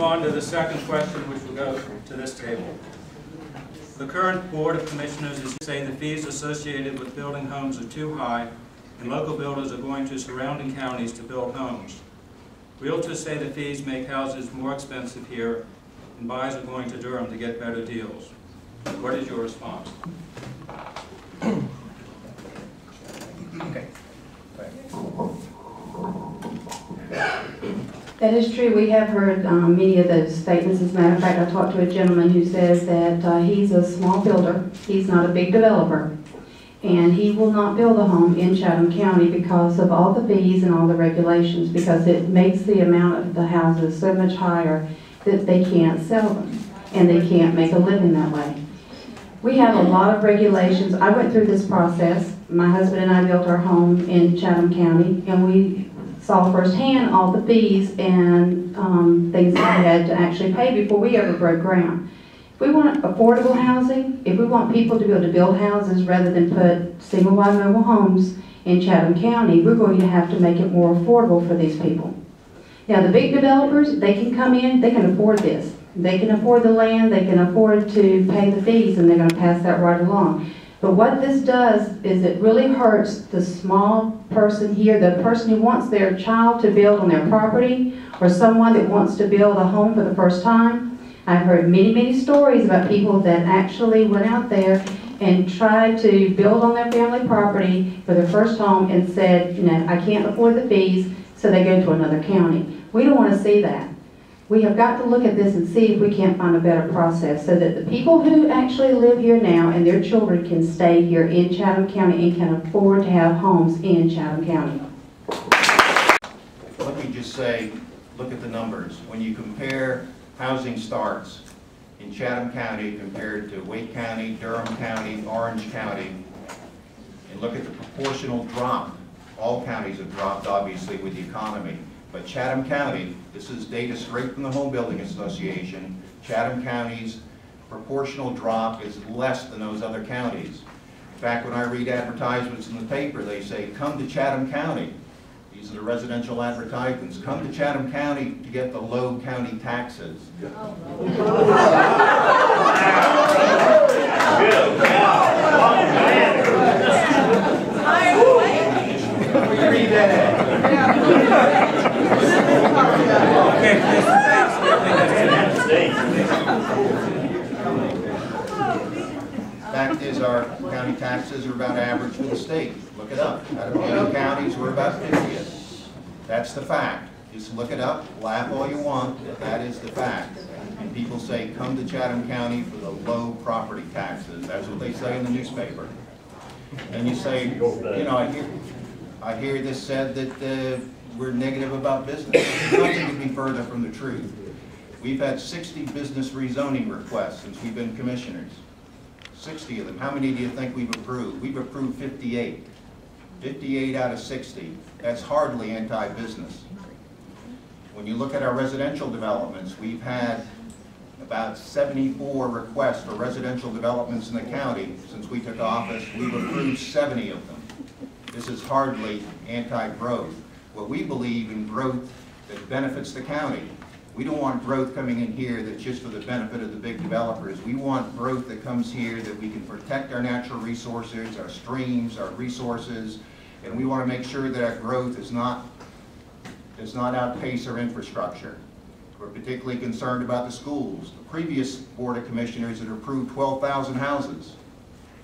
on to the second question, which will go to this table. The current Board of Commissioners is saying the fees associated with building homes are too high, and local builders are going to surrounding counties to build homes. Realtors say the fees make houses more expensive here, and buyers are going to Durham to get better deals. What is your response? Okay. That is true. We have heard many of those statements. As a matter of fact, I talked to a gentleman who says that he's a small builder. He's not a big developer. And he will not build a home in Chatham County because of all the fees and all the regulations, because it makes the amount of the houses so much higher that they can't sell them and they can't make a living that way. We have a lot of regulations. I went through this process. My husband and I built our home in Chatham County, and we saw firsthand all the fees and things that we had to actually pay before we ever broke ground. If we want affordable housing, if we want people to be able to build houses rather than put single-wide mobile homes in Chatham County, we're going to have to make it more affordable for these people. Now, the big developers, they can come in, they can afford this. They can afford the land, they can afford to pay the fees, and they're going to pass that right along. But what this does is it really hurts the small person here, the person who wants their child to build on their property, or someone that wants to build a home for the first time. I've heard many, many stories about people that actually went out there and tried to build on their family property for their first home and said, you know, I can't afford the fees, so they go to another county. We don't want to see that. We have got to look at this and see if we can't find a better process so that the people who actually live here now and their children can stay here in Chatham County and can afford to have homes in Chatham County. Let me just say, look at the numbers. When you compare housing starts in Chatham County compared to Wake County, Durham County, Orange County, and look at the proportional drop. All counties have dropped, obviously, with the economy. But Chatham County, this is data straight from the Home Building Association, Chatham County's proportional drop is less than those other counties. In fact, when I read advertisements in the paper, they say, come to Chatham County. These are the residential advertisements. Come to Chatham County to get the low county taxes. Read that. Fact is, our county taxes are about average for the state. Look it up. Out of 80 counties, we're about 50th. That's the fact. Just look it up, laugh all you want, but that is the fact. And people say, come to Chatham County for the low property taxes. That's what they say in the newspaper. And you say, you know, I hear this said that we're negative about business. Nothing could be further from the truth. We've had 60 business rezoning requests since we've been commissioners. 60 of them. How many do you think we've approved? We've approved 58. 58 out of 60. That's hardly anti-business. When you look at our residential developments, we've had about 74 requests for residential developments in the county since we took office. We've approved 70 of them. This is hardly anti-growth. What we believe in growth that benefits the county. We don't want growth coming in here that's just for the benefit of the big developers. We want growth that comes here that we can protect our natural resources, our streams, our resources, and we want to make sure that our growth does not outpace our infrastructure. We're particularly concerned about the schools. The previous Board of Commissioners had approved 12,000 houses.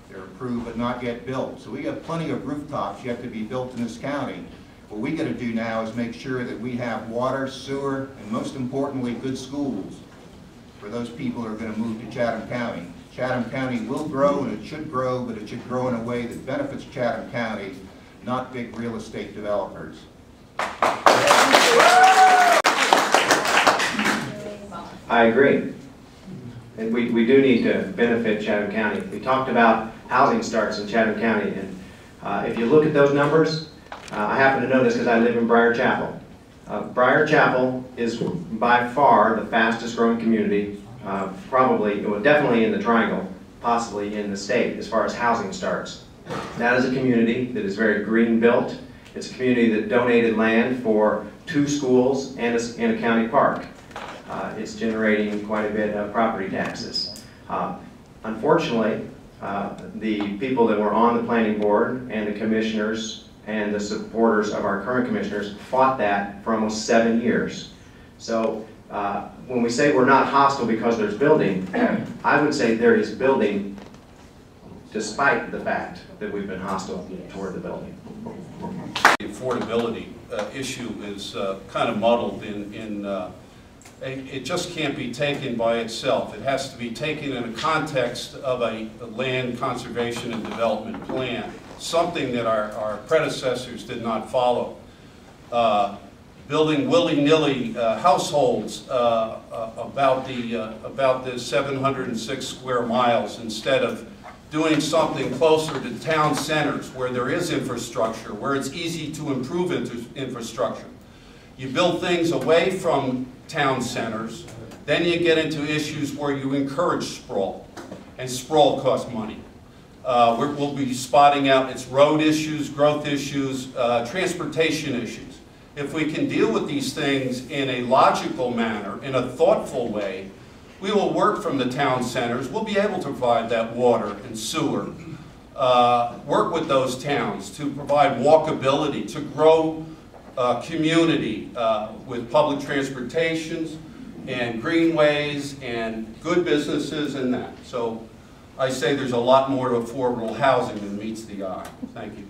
They're approved but not yet built. So we have plenty of rooftops yet to be built in this county. What we got to do now is make sure that we have water, sewer, and most importantly, good schools for those people who are going to move to Chatham County. Chatham County will grow, and it should grow, but it should grow in a way that benefits Chatham County, not big real estate developers. I agree. And we do need to benefit Chatham County. We talked about housing starts in Chatham County, and if you look at those numbers, I happen to know this because I live in Briar Chapel. Briar Chapel is by far the fastest growing community, probably, well, definitely in the Triangle, possibly in the state as far as housing starts. That is a community that is very green built. It's a community that donated land for 2 schools and a county park. it's generating quite a bit of property taxes. Unfortunately, the people that were on the planning board and the commissioners and the supporters of our current commissioners fought that for almost 7 years. So when we say we're not hostile because there's building, I would say there is building despite the fact that we've been hostile toward the building. The affordability issue is kind of muddled it just can't be taken by itself. It has to be taken in a context of a land conservation and development plan, something that our predecessors did not follow. Building willy-nilly households about the 706 square miles instead of doing something closer to town centers where there is infrastructure, where it's easy to improve infrastructure. You build things away from town centers, then you get into issues where you encourage sprawl, and sprawl costs money. We'll be spotting out its road issues, growth issues, transportation issues. If we can deal with these things in a logical manner, in a thoughtful way, we will work from the town centers. We'll be able to provide that water and sewer, work with those towns to provide walkability, to grow community with public transportations and greenways and good businesses and that. So I say there's a lot more to affordable housing than meets the eye. Thank you.